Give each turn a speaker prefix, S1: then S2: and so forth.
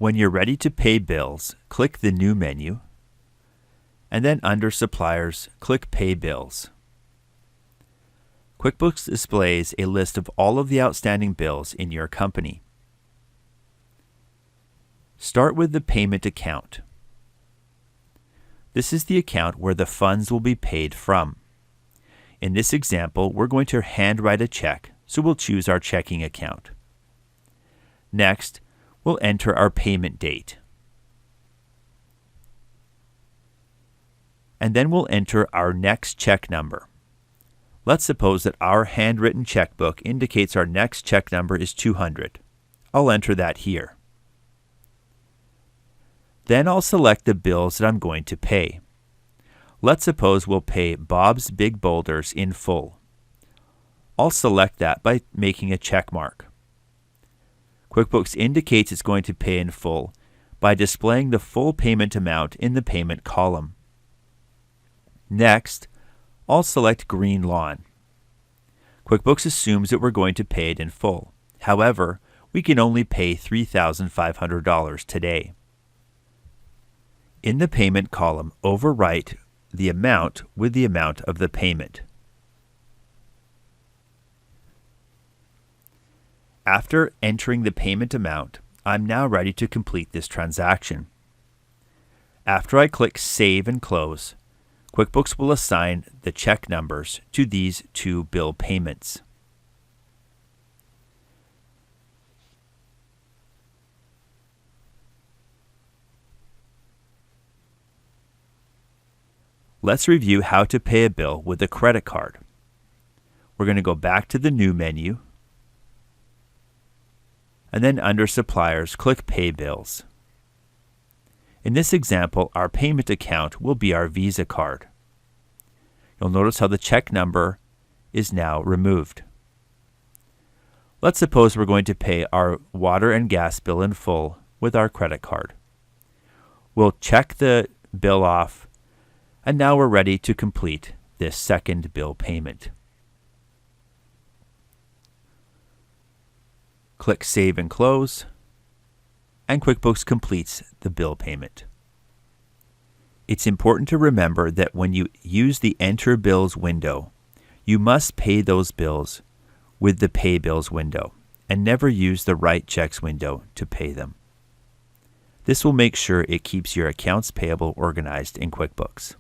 S1: When you're ready to pay bills, click the New menu, and then under Suppliers, click Pay Bills. QuickBooks displays a list of all of the outstanding bills in your company. Start with the payment account. This is the account where the funds will be paid from. In this example, we're going to handwrite a check, so we'll choose our checking account. Next, we'll enter our payment date. And then we'll enter our next check number. Let's suppose that our handwritten checkbook indicates our next check number is 200. I'll enter that here. Then I'll select the bills that I'm going to pay. Let's suppose we'll pay Bob's Big Boulders in full. I'll select that by making a check mark. QuickBooks indicates it's going to pay in full by displaying the full payment amount in the payment column. Next, I'll select Green Lawn. QuickBooks assumes that we're going to pay it in full. However, we can only pay $3,500 today. In the payment column, overwrite the amount with the amount of the payment. After entering the payment amount, I'm now ready to complete this transaction. After I click Save and Close, QuickBooks will assign the check numbers to these two bill payments. Let's review how to pay a bill with a credit card. We're going to go back to the New menu, and then under Suppliers, click Pay Bills. In this example, our payment account will be our Visa card. You'll notice how the check number is now removed. Let's suppose we're going to pay our water and gas bill in full with our credit card. We'll check the bill off, and now we're ready to complete this second bill payment. Click Save and Close, and QuickBooks completes the bill payment. It's important to remember that when you use the Enter Bills window, you must pay those bills with the Pay Bills window, and never use the Write Checks window to pay them. This will make sure it keeps your accounts payable organized in QuickBooks.